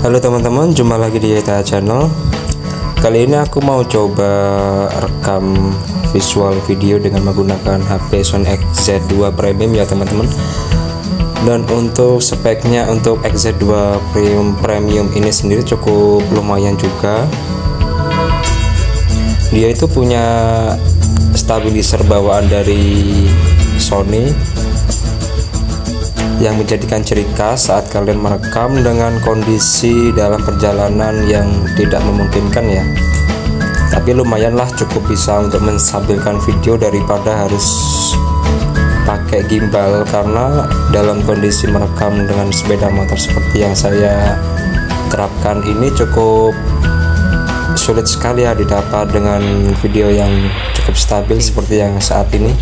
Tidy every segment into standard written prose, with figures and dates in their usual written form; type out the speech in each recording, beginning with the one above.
Halo teman-teman, jumpa lagi di Yeta Channel. Kali ini aku mau coba rekam visual video dengan menggunakan HP Sony XZ2 Premium ya teman-teman. Dan untuk speknya untuk XZ2 Premium ini sendiri cukup lumayan juga. Dia itu punya stabilizer bawaan dari Sony yang menjadikan ciri khas saat kalian merekam dengan kondisi dalam perjalanan yang tidak memungkinkan ya. Tapi lumayanlah, cukup bisa untuk menstabilkan video daripada harus pakai gimbal, karena dalam kondisi merekam dengan sepeda motor seperti yang saya terapkan ini cukup sulit sekali ya didapat dengan video yang cukup stabil seperti yang saat ini.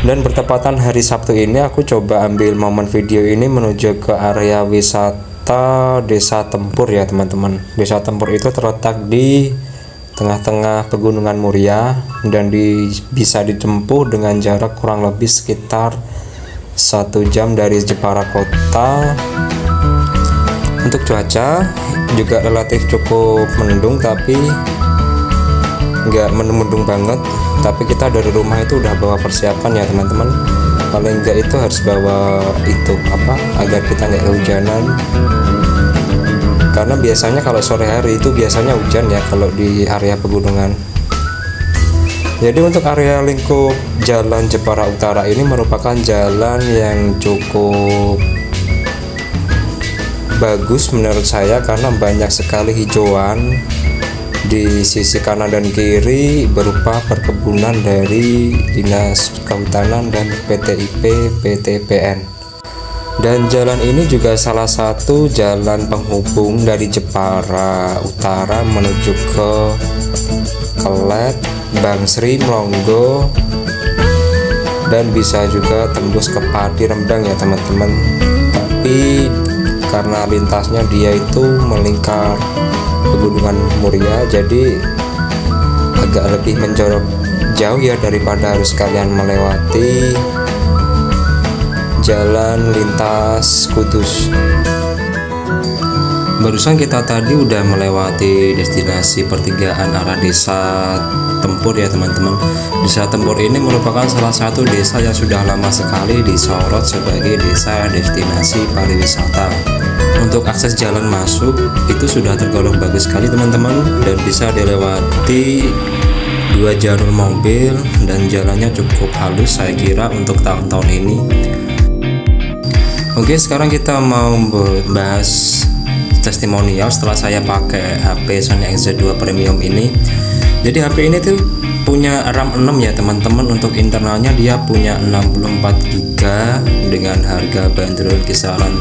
Dan bertepatan hari Sabtu ini aku coba ambil momen video ini menuju ke area wisata Desa Tempur ya teman-teman. Desa Tempur itu terletak di tengah-tengah Pegunungan Muria dan bisa ditempuh dengan jarak kurang lebih sekitar 1 jam dari Jepara kota. Untuk cuaca juga relatif cukup mendung, tapi nggak mendung banget. Tapi kita dari rumah itu udah bawa persiapan ya teman-teman. Paling nggak itu harus bawa itu agar kita nggak kehujanan, karena biasanya kalau sore hari itu biasanya hujan ya kalau di area pegunungan. Jadi untuk area lingkup Jalan Jepara Utara ini merupakan jalan yang cukup bagus menurut saya, karena banyak sekali hijauan di sisi kanan dan kiri berupa perkebunan dari Dinas Kehutanan dan PTIP PTPN. Dan jalan ini juga salah satu jalan penghubung dari Jepara Utara menuju ke Kelet, Bangsri, Mlonggo, dan bisa juga tembus ke Pati Rembang ya teman-teman. Tapi karena lintasnya dia itu melingkar Pegunungan Muria, jadi agak lebih menjorok jauh ya daripada harus kalian melewati jalan lintas Kudus. Barusan kita tadi udah melewati destinasi pertigaan arah Desa Tempur ya teman-teman. Desa Tempur ini merupakan salah satu desa yang sudah lama sekali disorot sebagai desa destinasi pariwisata. Untuk akses jalan masuk itu sudah tergolong bagus sekali teman-teman, dan bisa dilewati 2 jalur mobil dan jalannya cukup halus saya kira untuk tahun-tahun ini. Oke, sekarang kita mau bahas testimonial setelah saya pakai HP Sony XZ2 Premium ini. Jadi HP ini tuh punya RAM 6 ya teman-teman. Untuk internalnya dia punya 64 GB dengan harga bandrol kisaran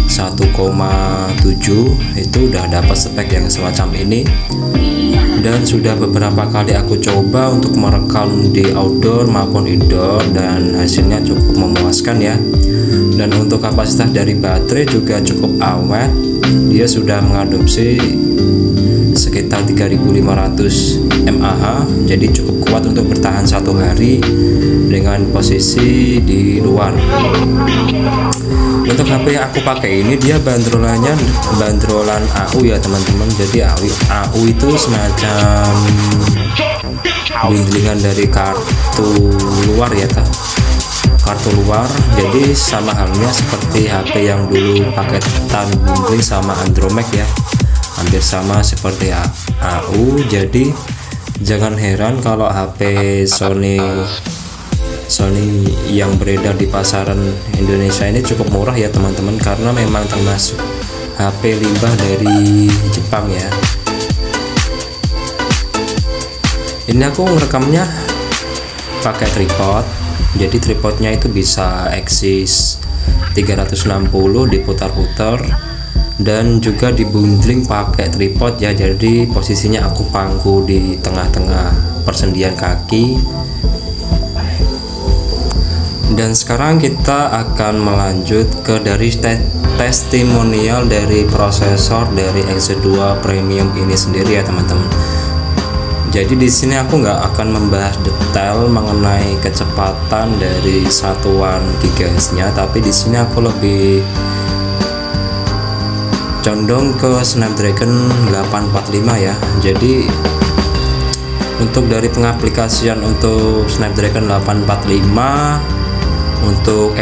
1,7. Itu udah dapat spek yang semacam ini, dan sudah beberapa kali aku coba untuk merekam di outdoor maupun indoor, dan hasilnya cukup memuaskan ya. Dan untuk kapasitas dari baterai juga cukup awet, dia sudah mengadopsi sekitar 3500 mAh, jadi cukup kuat untuk bertahan 1 hari dengan posisi di luar. Untuk HP yang aku pakai ini dia bandrolannya bandrolan AU ya teman-teman. Jadi AU itu semacam bundlingan dari kartu luar ya kartu luar. Jadi sama halnya seperti HP yang dulu paketan bundling sama Andromax ya, hampir sama seperti AU. Jadi jangan heran kalau HP Sony yang beredar di pasaran Indonesia ini cukup murah ya teman-teman, karena memang termasuk HP limbah dari Jepang ya. Ini aku ngerekamnya pakai tripod, jadi tripodnya itu bisa axis 360 diputar-putar, dan juga dibundling pakai tripod ya. Jadi posisinya aku pangku di tengah-tengah persendian kaki. Dan sekarang kita akan melanjut ke dari testimonial dari prosesor dari XZ2 Premium ini sendiri ya teman-teman. Jadi di sini aku nggak akan membahas detail mengenai kecepatan dari satuan gigahertznya, tapi di sini aku lebih condong ke Snapdragon 845 ya. Jadi untuk dari pengaplikasian untuk Snapdragon 845 untuk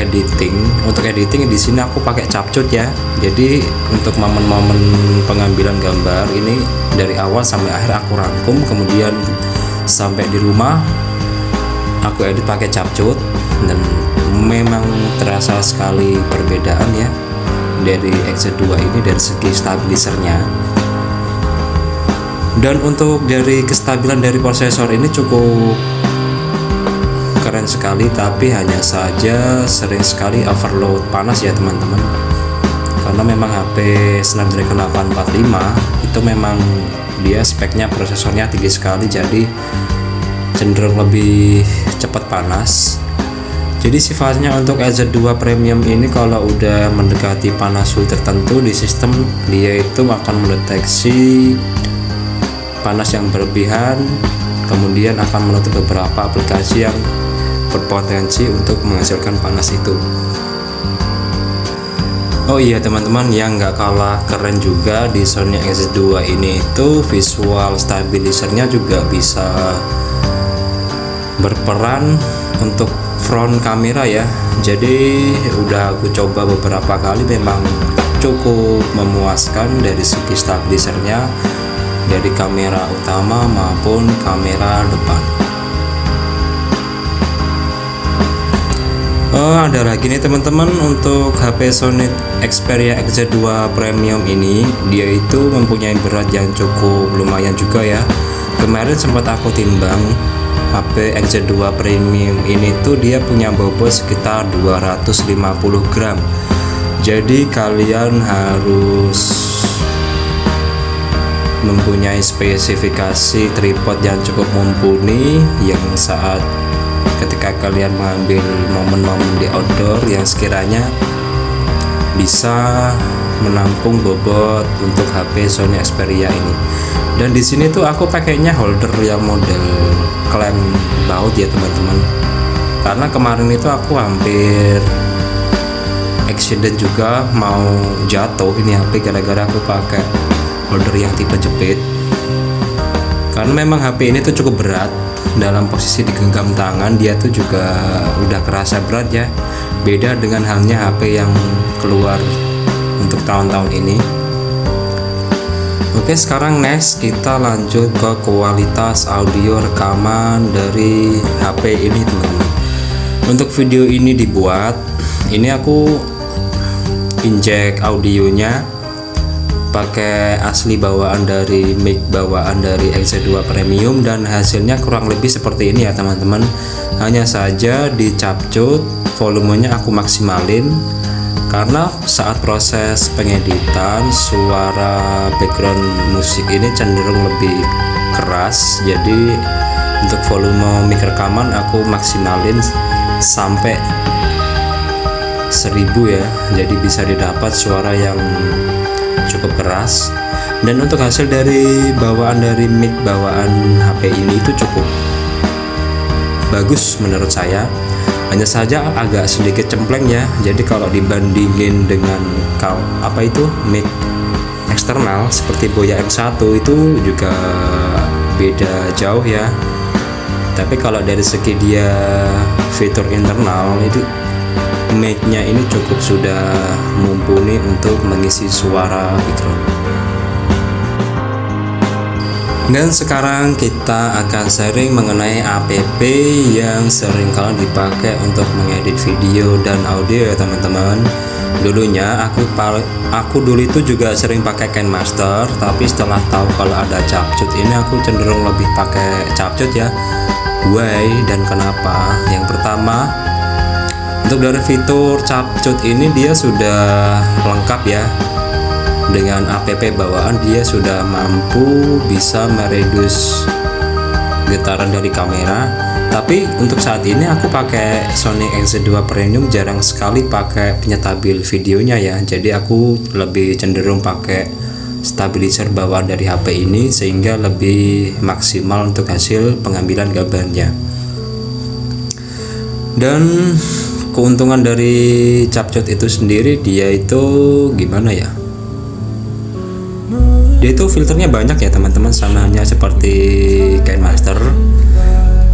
editing di sini aku pakai capcut ya. Jadi untuk momen-momen pengambilan gambar ini dari awal sampai akhir aku rangkum, kemudian sampai di rumah aku edit pakai capcut, dan memang terasa sekali perbedaan ya dari XZ2 ini dari segi stabilisernya. Dan untuk dari kestabilan dari prosesor ini cukup keren sekali, tapi hanya saja sering sekali overload panas ya teman-teman, karena memang HP Snapdragon 845 itu memang dia speknya prosesornya tinggi sekali, jadi cenderung lebih cepat panas. Jadi sifatnya untuk XZ2 Premium ini kalau udah mendekati panas suhu tertentu di sistem, dia itu akan mendeteksi panas yang berlebihan, kemudian akan menutup beberapa aplikasi yang berpotensi untuk menghasilkan panas itu. Oh iya teman-teman, yang nggak kalah keren juga di Sony XZ2 ini itu visual stabilisernya juga bisa berperan untuk front kamera ya. Jadi udah aku coba beberapa kali, memang cukup memuaskan dari segi stabilisernya, dari kamera utama maupun kamera depan. Ada lagi nih teman-teman, untuk HP Sony Xperia XZ2 Premium ini dia itu mempunyai berat yang cukup lumayan juga ya. Kemarin sempat aku timbang, HP XZ2 Premium ini tuh dia punya bobot sekitar 250 gram. Jadi kalian harus mempunyai spesifikasi tripod yang cukup mumpuni, yang saat ketika kalian mengambil momen-momen di outdoor yang sekiranya bisa menampung bobot untuk HP Sony Xperia ini. Dan di sini tuh aku pakainya holder yang model klem baut ya teman-teman, karena kemarin itu aku hampir accident juga, mau jatuh ini HP gara-gara aku pakai holder yang tipe jepit. Karena memang HP ini tuh cukup berat, dalam posisi digenggam tangan dia tuh juga udah kerasa berat ya. Beda dengan halnya HP yang keluar untuk tahun-tahun ini. Oke, sekarang next kita lanjut ke kualitas audio rekaman dari HP ini teman-teman. Untuk video ini dibuat, ini aku injek audionya pakai asli bawaan dari mic bawaan dari XZ2 Premium, dan hasilnya kurang lebih seperti ini ya teman-teman. Hanya saja di capcut volumenya aku maksimalin, karena saat proses pengeditan suara background musik ini cenderung lebih keras. Jadi untuk volume mic rekaman aku maksimalin sampai 1000 ya, jadi bisa didapat suara yang cukup keras. Dan untuk hasil dari bawaan dari mic bawaan HP ini itu cukup bagus menurut saya. Hanya saja agak sedikit cempleng ya. Jadi kalau dibandingin dengan mic eksternal seperti Boya M1 itu juga beda jauh ya. Tapi kalau dari segi dia fitur internal itu mic-nya ini cukup sudah mumpuni untuk mengisi suara background. Dan sekarang kita akan sharing mengenai app yang sering kali dipakai untuk mengedit video dan audio ya teman-teman. Dulunya aku dulu itu juga sering pakai KineMaster, tapi setelah tahu kalau ada capcut ini aku cenderung lebih pakai capcut ya. Why dan kenapa? Yang pertama, untuk dari fitur capcut ini dia sudah lengkap ya. Dengan app bawaan dia sudah mampu bisa mereduce getaran dari kamera. Tapi untuk saat ini aku pakai Sony XZ2 Premium jarang sekali pakai penyetabil videonya ya. Jadi aku lebih cenderung pakai stabilizer bawaan dari HP ini sehingga lebih maksimal untuk hasil pengambilan gambarnya. Dan keuntungan dari capcut itu sendiri, dia itu gimana ya, Dia itu filternya banyak ya teman-teman, sama hanya seperti KineMaster.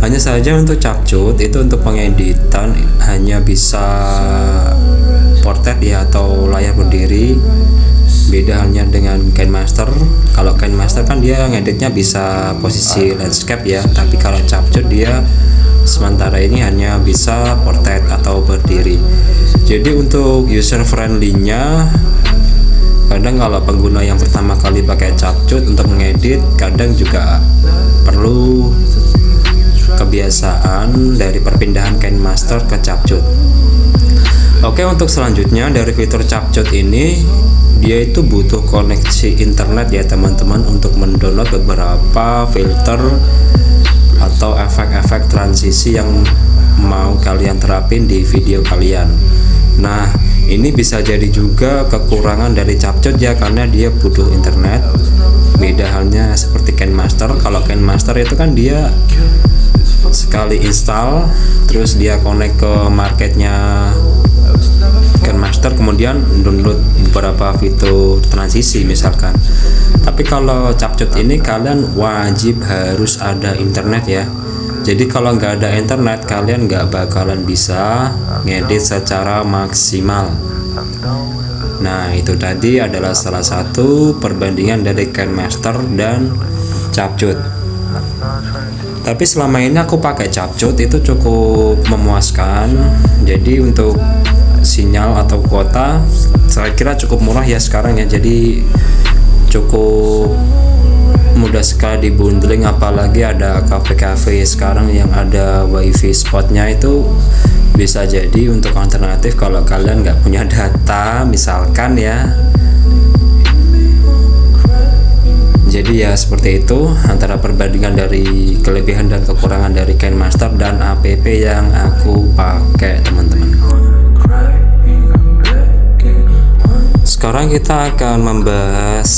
Hanya saja untuk capcut itu untuk pengeditan hanya bisa portrait ya atau layar berdiri. Beda halnya dengan KineMaster. Kalau KineMaster kan dia ngeditnya bisa posisi landscape ya, tapi kalau capcut dia sementara ini hanya bisa portrait atau berdiri. Jadi untuk user friendly-nya, kadang kalau pengguna yang pertama kali pakai capcut untuk mengedit, kadang juga perlu kebiasaan dari perpindahan KineMaster ke capcut. Oke, untuk selanjutnya dari fitur capcut ini, dia itu butuh koneksi internet ya teman-teman untuk mendownload beberapa filter atau efek-efek transisi yang mau kalian terapin di video kalian. Nah, ini bisa jadi juga kekurangan dari capcut ya, karena dia butuh internet. Beda halnya seperti KineMaster. Kalau KineMaster itu kan dia sekali install terus dia connect ke marketnya KineMaster, kemudian download beberapa fitur transisi misalkan. Tapi kalau capcut ini kalian wajib harus ada internet ya. Jadi kalau nggak ada internet, kalian nggak bakalan bisa ngedit secara maksimal. Nah, itu tadi adalah salah satu perbandingan dari KineMaster dan capcut. Tapi selama ini aku pakai capcut itu cukup memuaskan. Jadi untuk sinyal atau kuota saya kira cukup murah ya sekarang ya, jadi cukup mudah sekali di bundling, apalagi ada kafe-kafe sekarang yang ada wifi spotnya. Itu bisa jadi untuk alternatif kalau kalian nggak punya data misalkan ya. Jadi ya seperti itu antara perbandingan dari kelebihan dan kekurangan dari KineMaster dan app yang aku pakai teman-teman. Sekarang kita akan membahas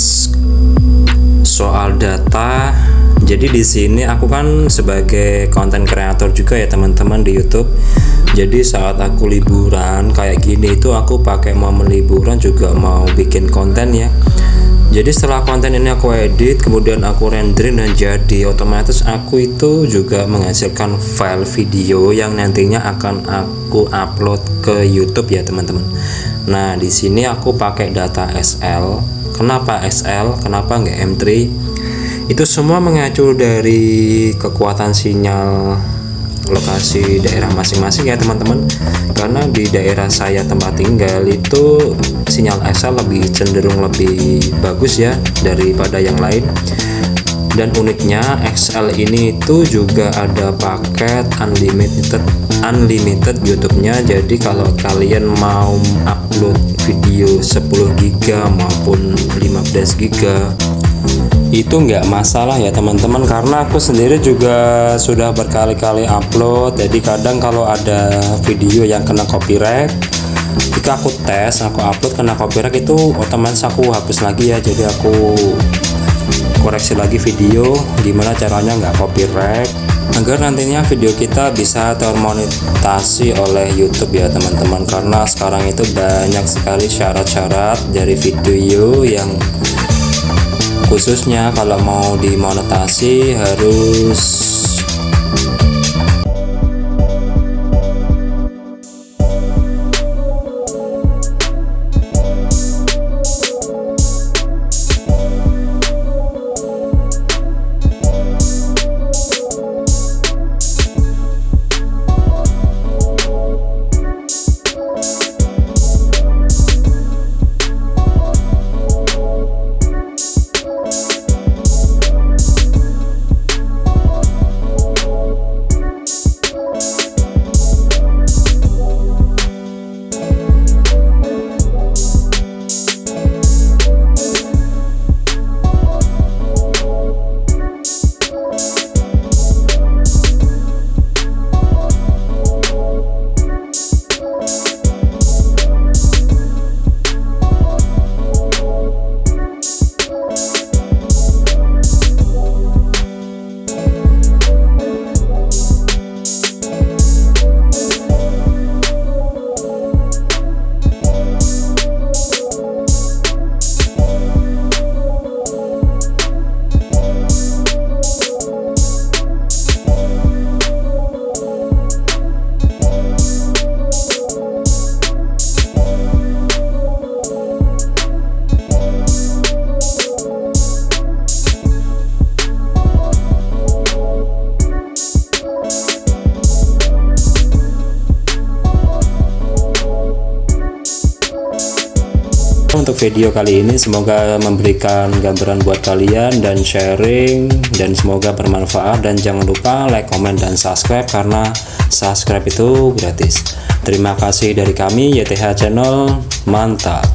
soal data. Jadi di sini aku kan sebagai konten kreator juga ya teman-teman di YouTube. Jadi saat aku liburan kayak gini itu aku pakai momen liburan juga mau bikin konten ya. Jadi setelah konten ini aku edit, kemudian aku renderin dan jadi, otomatis aku itu juga menghasilkan file video yang nantinya akan aku upload ke YouTube ya teman-teman. Nah, di sini aku pakai data SL. Kenapa SL? Kenapa nggak M3? Itu semua mengacu dari kekuatan sinyal lokasi daerah masing-masing ya teman-teman. Karena di daerah saya tempat tinggal itu sinyal SL lebih cenderung lebih bagus ya daripada yang lain. Dan uniknya XL ini itu juga ada paket unlimited YouTube-nya. Jadi kalau kalian mau upload video 10 GB maupun 15 GB itu nggak masalah ya teman-teman, karena aku sendiri juga sudah berkali-kali upload. Jadi kadang kalau ada video yang kena copyright, jika aku tes, aku upload kena copyright, itu otomatis aku hapus lagi ya. Jadi aku koreksi lagi video gimana caranya nggak copyright agar nantinya video kita bisa termonetasi oleh YouTube ya teman-teman. Karena sekarang itu banyak sekali syarat-syarat dari video yang khususnya kalau mau dimonetasi harus video kali ini, semoga memberikan gambaran buat kalian dan sharing, dan semoga bermanfaat. Dan jangan lupa like, comment, dan subscribe karena subscribe itu gratis. Terima kasih dari kami YTH Channel, mantap.